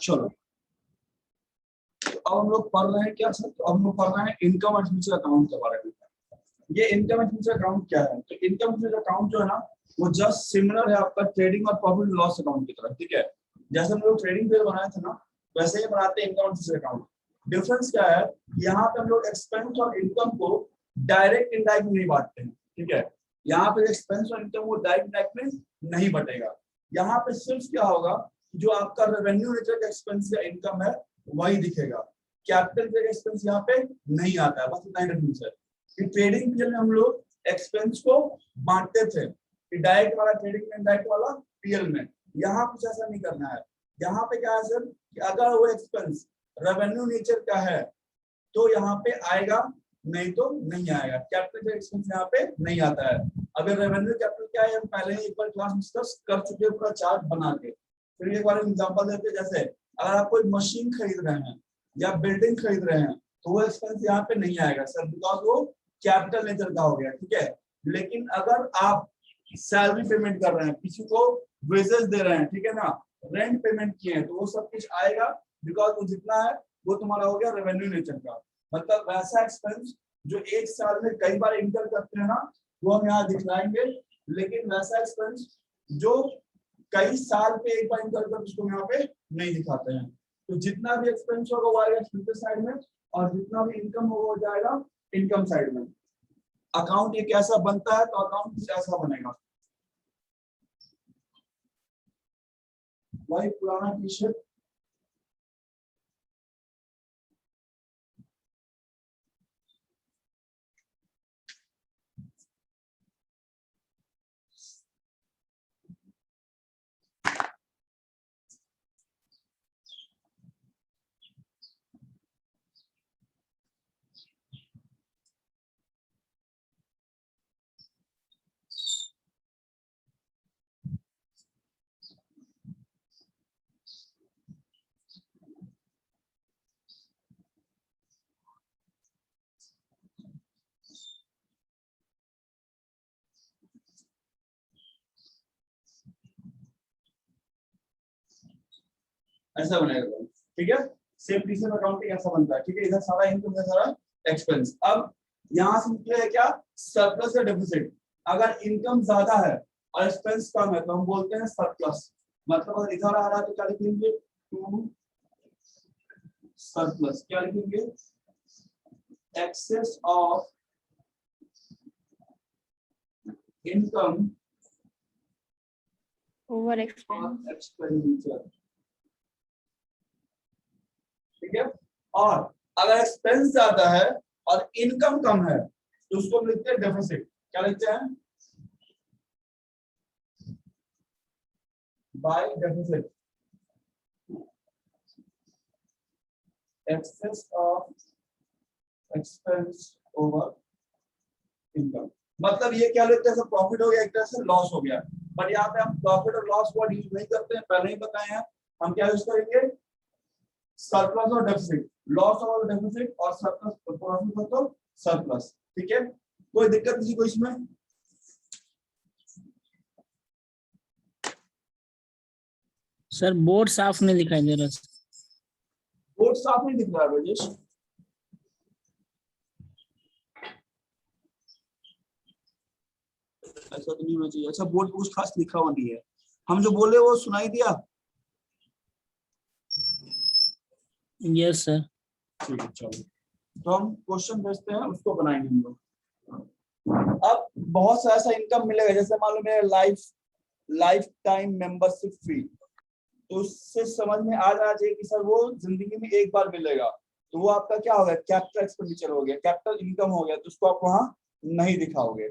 चलो, तो अब हम लोग पढ़ रहे हैं क्या सर? तो अब हम लोग पढ़ रहे हैं इनकम एंड फ्यूचर अकाउंट के बारे में। ये इनकम एंड फ्यूचर अकाउंट क्या है? तो इनकम फ्यूचर अकाउंट जो है ना, वो जस्ट सिमिलर है आपका ट्रेडिंग और प्रॉफिट लॉस अकाउंट की तरह। ठीक है, जैसे हम लोग ट्रेडिंग पे बनाए थे ना, वैसे ही बनाते हैं income and future account. Difference क्या है? यहाँ पे हम लोग एक्सपेंस और इनकम को डायरेक्ट इनडायरेक्ट नहीं बांटते हैं। ठीक है, यहाँ पे एक्सपेंस और इनकम वो डायरेक्ट इनडायरेक्ट में नहीं बटेगा। यहाँ पे सिर्फ क्या होगा, जो आपका रेवेन्यू रिलेटेड एक्सपेंस या इनकम है वही दिखेगा। कैपिटल रिलेटेड एक्सपेंस यहाँ पे नहीं आता है, बस इतना ही डिफरेंस है। कि ट्रेडिंग पीएल में हम लोग एक्सपेंस को बांटते थे, कि डायरेक्ट वाला ट्रेडिंग में, इनडायरेक्ट वाला पीएल में। यहाँ कुछ ऐसा नहीं करना है। यहाँ पे क्या है सर, कि अगर वो एक्सपेंस रेवेन्यू नेचर का है तो यहाँ पे आएगा, नहीं तो नहीं आएगा। कैपिटल एक्सपेंस यहाँ पे नहीं आता है। अगर रेवेन्यू कैपिटल क्या है, हम पहले ही एक बार क्लास डिस्कस कर चुके हैं पूरा चार्ट बना के। फिर एक बार एग्जांपल देते हैं, जैसे अगर आप कोई मशीन खरीद रहे हैं या बिल्डिंग खरीद रहे हैं तो वो एक्सपेंस यहाँ पे नहीं आएगा सर, बिकॉज वो कैपिटल नेचर का हो गया। ठीक है, लेकिन अगर आप सैलरी पेमेंट कर रहे हैं, किसी को वेजेस दे रहे हैं, ठीक है ना, रेंट पेमेंट किए हैं, तो वो सब कुछ आएगा, बिकॉज वो जितना है वो तुम्हारा हो गया रेवेन्यू नेचर का। मतलब वैसा एक्सपेंस जो एक साल में कई बार इंटर करते हैं ना, वो हम यहाँ दिखलाएंगे। लेकिन वैसा एक्सपेंस जो कई साल पे एक बार इंटर करते, उसको यहाँ पे नहीं दिखाते हैं। तो जितना भी एक्सपेंस होगा वो आएगा एक्सपेंस साइड में, और जितना भी इनकम होगा वो जाएगा इनकम साइड में। अकाउंट ये कैसा बनता है? तो अकाउंट कुछ ऐसा बनेगा, वही पुराना टी शर्ट। ऐसा बनेगा, ठीक है। सेम टी शर्ट अकाउंटिंग ऐसा बनता है। ठीक है, इधर सारा इनकम है, सारा एक्सपेंस। अब यहाँ से निकले क्या? सरप्लस या डेफिसिट। अगर इनकम ज्यादा है और एक्सपेंस कम है तो हम बोलते हैं सरप्लस। मतलब अगर इधर आ रहा है तो क्या लिखेंगे? To surplus. क्या लिखेंगे? Excess of income over expenditure. ठीक है, और अगर एक्सपेंस ज्यादा है और इनकम कम है तो उसको हम लिखते हैं डेफिसिट। क्या लिखते हैं? By deficit. Excess of expense over income. मतलब ये क्या लेते हैं? प्रॉफिट हो गया, एक तरह से लॉस हो गया। बट यहाँ पे हम प्रॉफिट और लॉस वर्ड यूज नहीं करते हैं, पहले ही बताए हैं। हम क्या यूज करेंगे? सरप्लस और डेफिसिट। लॉस और डेफिसिट, और सरप्लस प्रॉफिट हो तो सरप्लस। ठीक है, कोई दिक्कत किसी को इसमें? सर बोर्ड साफ नहीं दिखाई दे रहा। बोर्ड साफ नहीं दिख रहा है राजेश? ऐसा तो नहीं होना चाहिए। अच्छा, बोर्ड पे कुछ खास लिखा हुआ नहीं है, हम जो बोले वो सुनाई दिया? Yes sir. ठीक है, चलो, तो हम क्वेश्चन भेजते हैं, उसको बनाएंगे हम लोग। अब बहुत सा ऐसा इनकम मिलेगा, जैसे मान लो मेरा लाइफ टाइम मेंबरशिप फी, तो उससे समझ में आ जाना चाहिए कि सर वो जिंदगी में एक बार मिलेगा। तो वो आपका क्या हो गया? कैपिटल एक्सपेंडिचर हो गया, कैपिटल इनकम हो गया, तो उसको आप वहां नहीं दिखाओगे।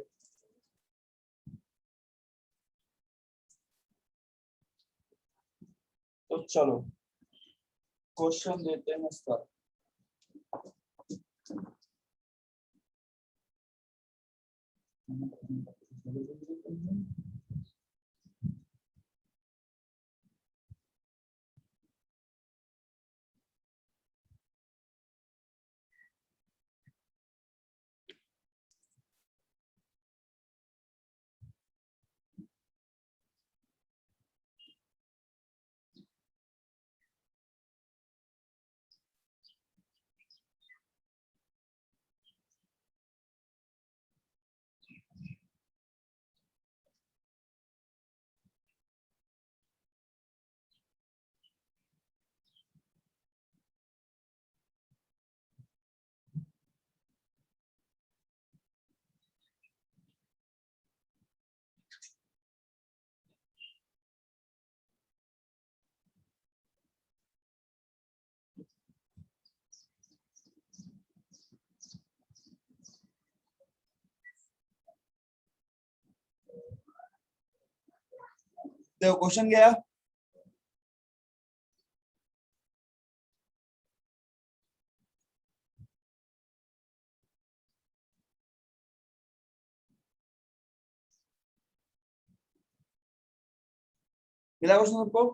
तो चलो क्वेश्चन देते हैं सर। देखो क्वेश्चन क्या है, मिला क्वेश्चन सबको?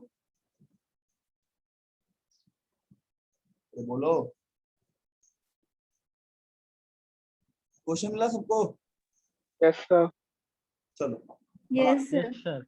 तो बोलो, क्वेश्चन मिला सबको? Yes sir. चलो Yes, sir. Yes sir.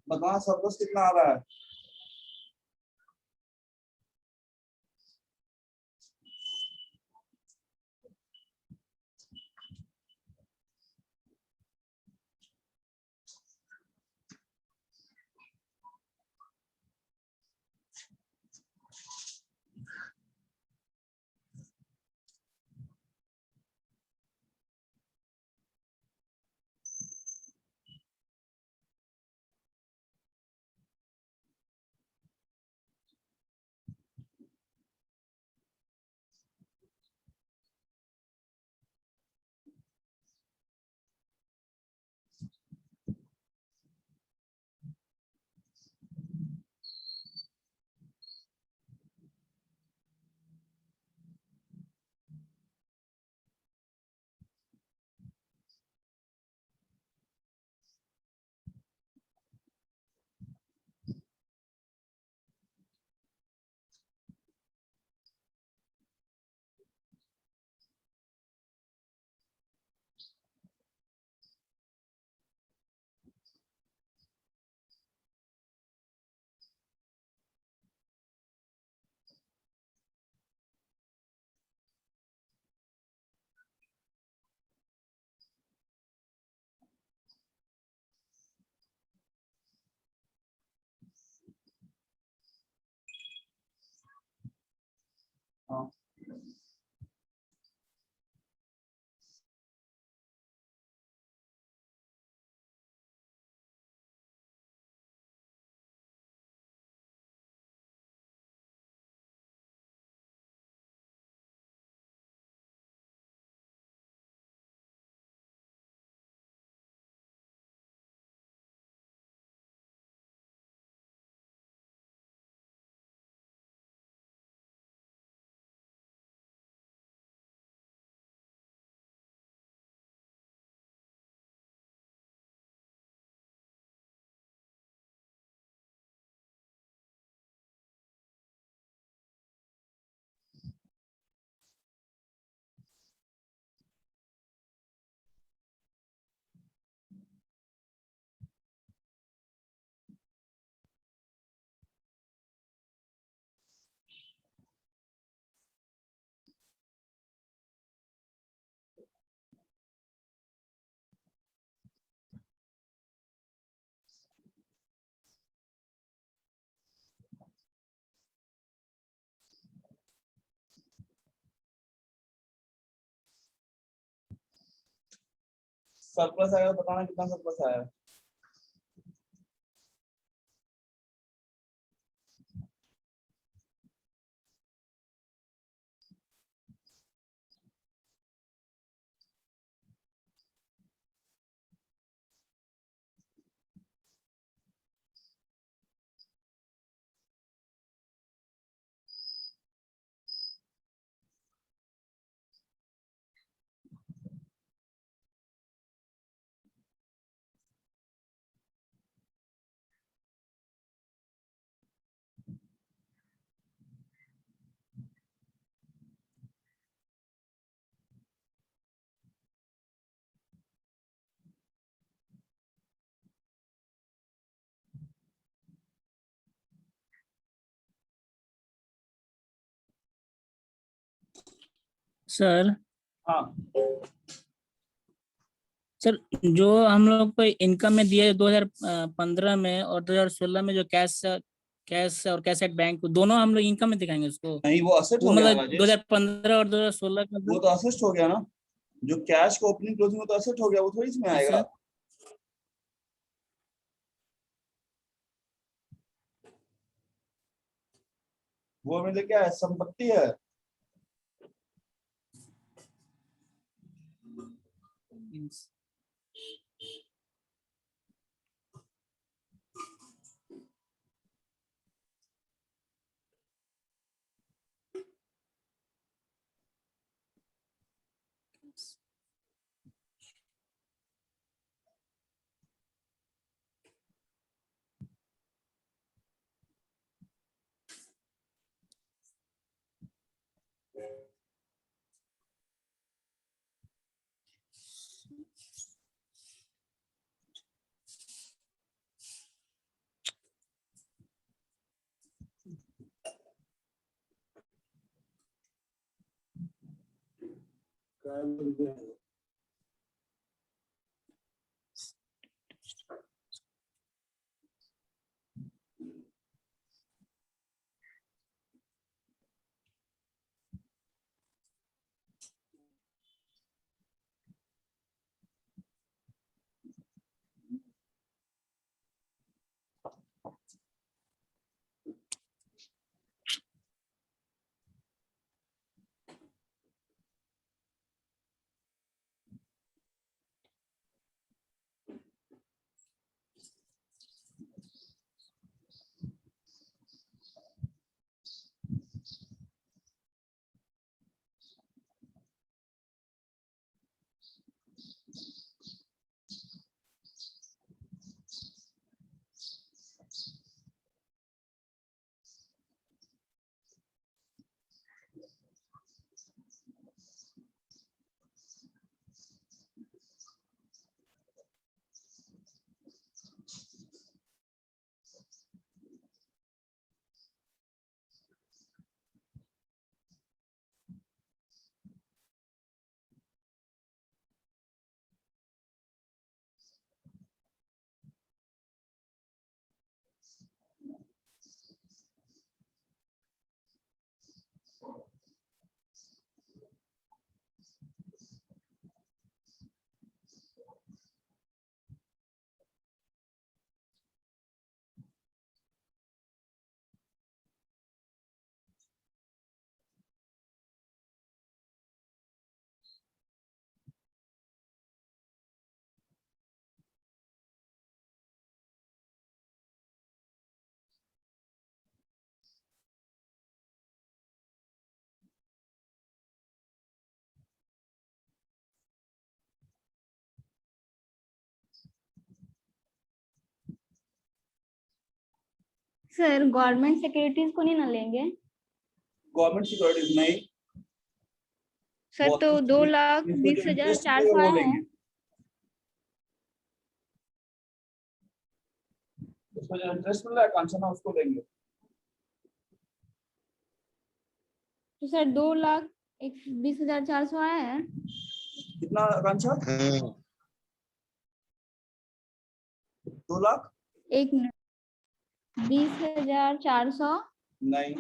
बताना सरप्लस कितना आ रहा है? सरप्लस आएगा, बताना कितना सरप्लस आया। सर हाँ सर जो हम लोग को इनकम में दिया है 2015 में और 2016 में जो कैश कैश और कैश एट बैंक दोनों हम लोग इनकम में दिखाएंगे उसको। नहीं, वो असेट वो हो गया ना मतलब राजेश, 2015 और 2016 का वो तो असेट हो गया ना। जो कैश का ओपनिंग क्लोजिंग हो तो असेट हो गया, वो थोड़ी इसमें आएगा। सर वो मेरे क्या है, संपत्ति है। सर गवर्नमेंट सिक्योरिटीज को नहीं ना लेंगे? गवर्नमेंट सिक्योरिटीज नहीं, सर वो तो तो 2,20,400 वो आए लेंगे। हैं। उसमें जो इंटरेस्ट मिल रहा है कांचना, उसको लेंगे। तो सर 2,20,400 आए हैं। कितना कांचा? 2 लाख? 1 मिनट, 20,400। नहीं,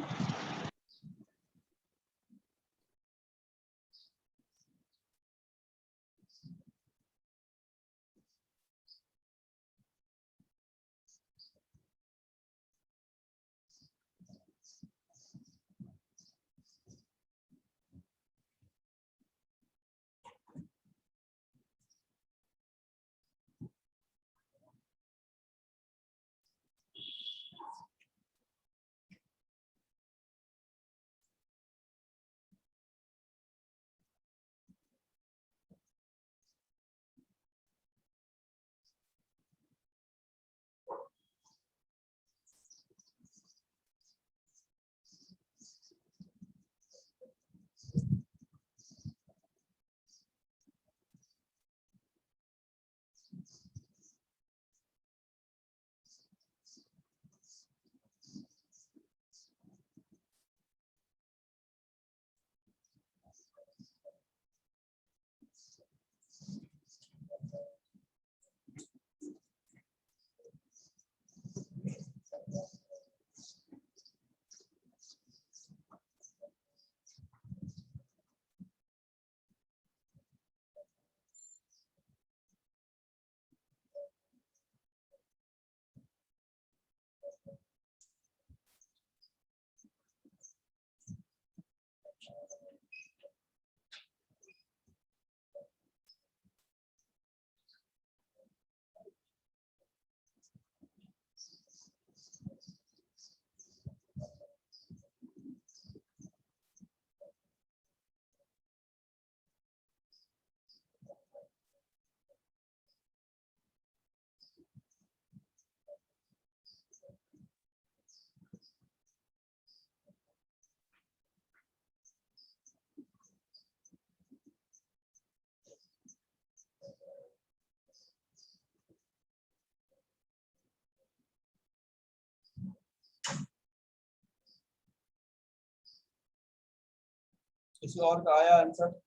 किसी और का आया आंसर?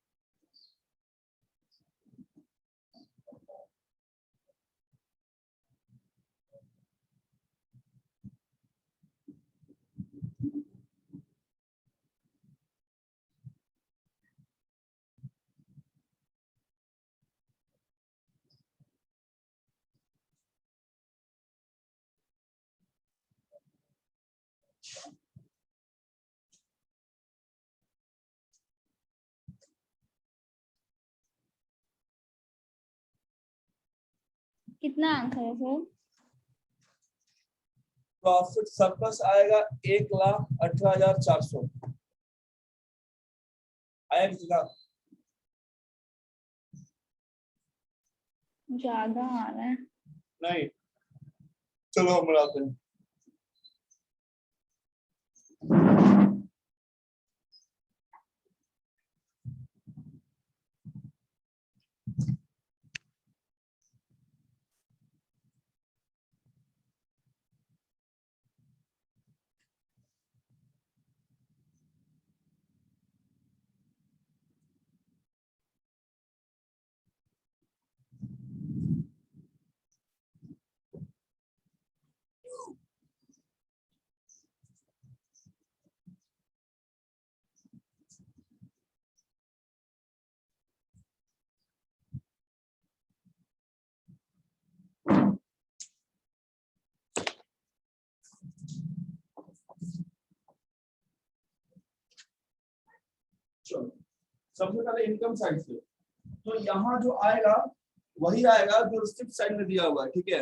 कितना आंसर है सर? प्रॉफिट सरप्लस आएगा 1,18,400। आया किसी का? ज्यादा आ रहा है। नहीं, चलो हम बढ़ाते हैं। चलो, सबसे पहले इनकम साइड से, तो यहाँ जो आएगा वही आएगा जो रिसिप्ट साइड में दिया हुआ है, ठीक है।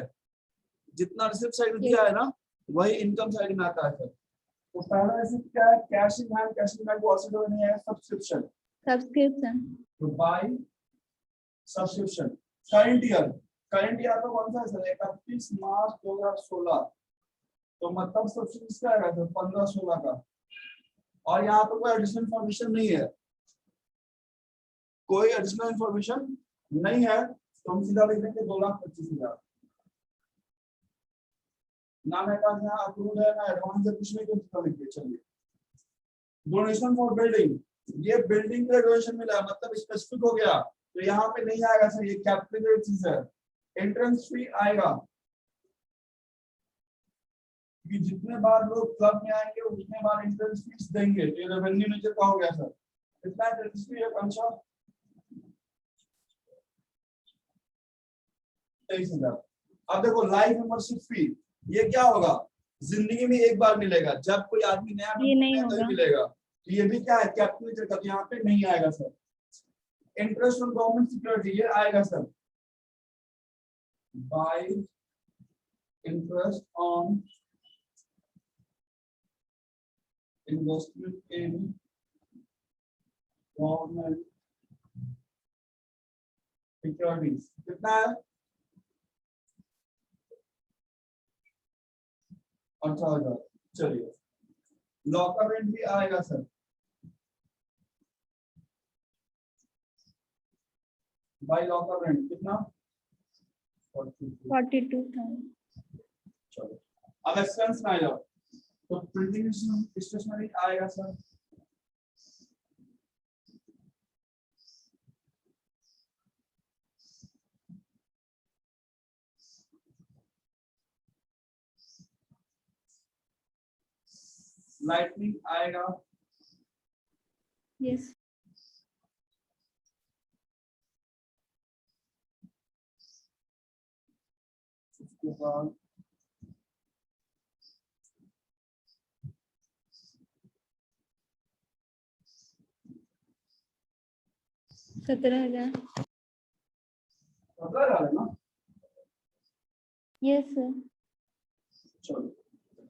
जितना रिसिप्ट साइड में दिया है ना वही इनकम साइड में आता है सर। तो पहला रिसिप्ट क्या है? Cash in hand. Cash in hand को ऑसिड नहीं है, सब्सक्रिप्शन। सब्सक्रिप्शन। तो बाय सब्सक्रिप्शन। करंट ईयर आपका कौन सा है सर? 31 मार्च 2016। तो मतलब सब्सक्रिप्शन किसका आएगा सर? 15-16 का। और यहाँ पर कोई एडिशनल इन्फॉर्मेशन नहीं है, कोई एडिशनल इन्फॉर्मेशन नहीं है, तो हम सीधा लिख देंगे 2,25,000। ना मेरे पास यहाँ अप्रूव है ना एडवांस है, कुछ नहीं, तो सीधा लिख दिए। चलिए, डोनेशन फॉर बिल्डिंग, ये बिल्डिंग का डोनेशन मिला है, मतलब स्पेसिफिक हो गया, तो यहाँ पे नहीं आएगा सर, ये कैपिटल चीज है। एंट्रेंस फी आएगा, कि जितने बार लोग क्लब में आएंगे उतने बार एंट्रेंस फीस देंगे, तो ये रेवेन्यू नीचे का हो गया सर। कितना एंट्रेंस फी है? 23,000। अब देखो लाइफ मेंबरशिप फी, ये क्या होगा? जिंदगी में एक बार मिलेगा, जब कोई आदमी नया ये नहीं बनता है तभी होगा। मिलेगा। तो ये भी क्या है? कैपिटल का, यहाँ पे नहीं आएगा sir. Interest on government security, ये आएगा sir. Bye interest on investment in government securities, कितना है? 18,000। चलिए, लॉकर रेंट भी आएगा सर। बाय लॉकर रेंट कितना? 42,000। चलो, अब एक्सपेंस में आ जाओ। तो प्रिंटिंग स्टेशनरी आएगा सर। लाइटनिंग आएगा। यस। उसके बाद $17,000। 17,000 है ना? Yes sir. चलो,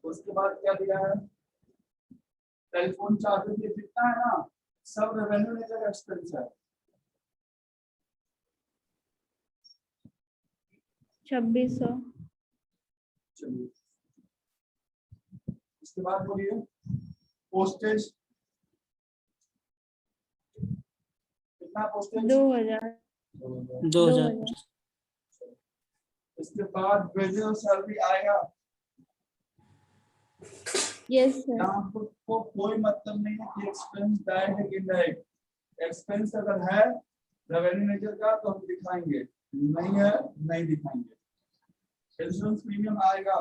उसके बाद क्या दिया है? टेलीफोन चार्जेस, ये जितना है ना सब रेवेन्यू लेकर एक्सपेंस है। 2,600। चलिए, इसके बाद बोलिए पोस्टेज, कितना पोस्टेज? 2,000। 2,000। इसके बाद वेजेस और सैलरी आएगा। Yes sir. यहाँ पर को कोई मतलब नहीं है कि एक्सपेंस डायरेक्ट है कि इनडायरेक्ट, एक्सपेंस अगर है रेवेन्यू नेचर का तो हम दिखाएंगे, नहीं है नहीं दिखाएंगे। इंश्योरेंस प्रीमियम आएगा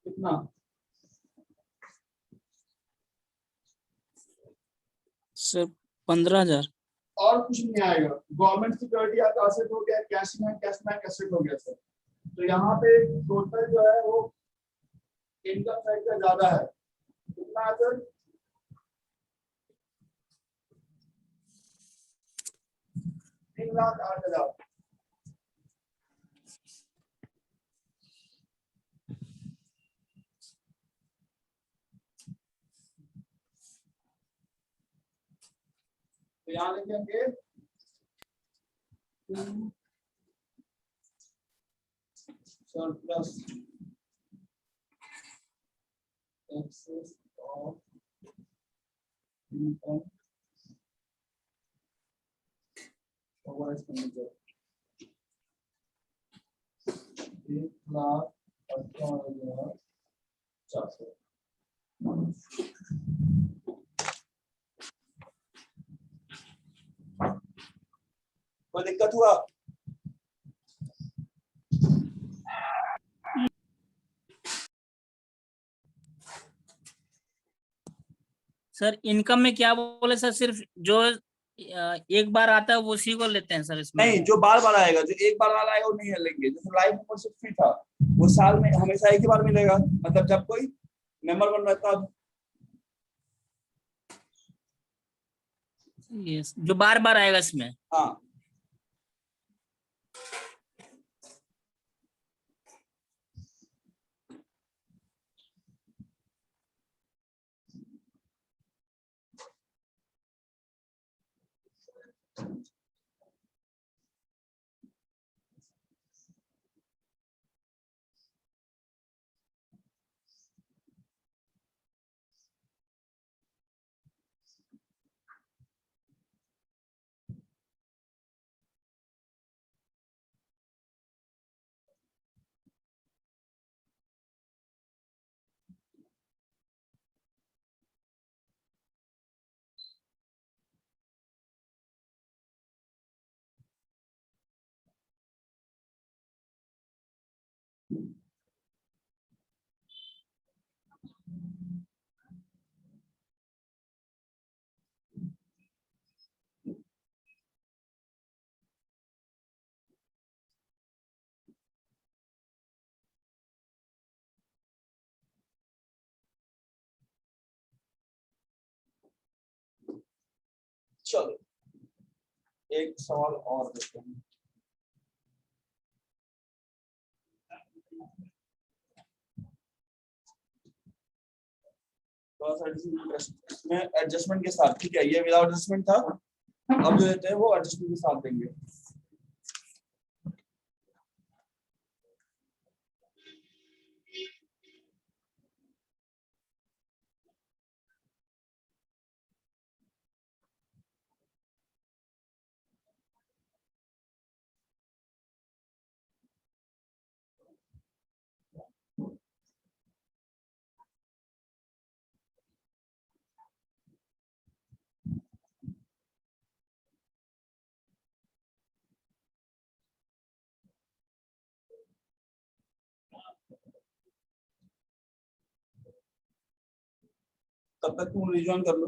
कितना, सर 15,000। और कुछ नहीं आएगा। गवर्नमेंट सिक्योरिटी आपका असेट हो गया, कैश बैंक एसेट हो गया सर। तो यहाँ पे टोटल जो है वो इनकम साइड का ज्यादा है, कितना है सर? 3,08,000। तो यहाँ लिखेंगे surplus excess of income over expenditure 1,18,400। कोई दिक्कत हुआ? सर इनकम में क्या बोले सर, सिर्फ जो एक बार आता है वो उसी को लेते हैं सर इसमें? नहीं, जो बार बार आएगा, जो एक बार वाला आएगा वो नहीं लेंगे। जैसे लाइफ मेंबरशिप फी था, वो साल में हमेशा एक ही बार मिलेगा, मतलब जब कोई मेंबर बन रहता है। यस, जो बार बार आएगा इसमें। हाँ, चलो एक सवाल और देखते हैं। थोड़ा सा इसमें एडजस्टमेंट के साथ, ठीक है, ये विदाउट एडजस्टमेंट था, अब जो देते हैं वो एडजस्टमेंट के साथ देंगे। तब तक तुम रिजॉइन कर लो।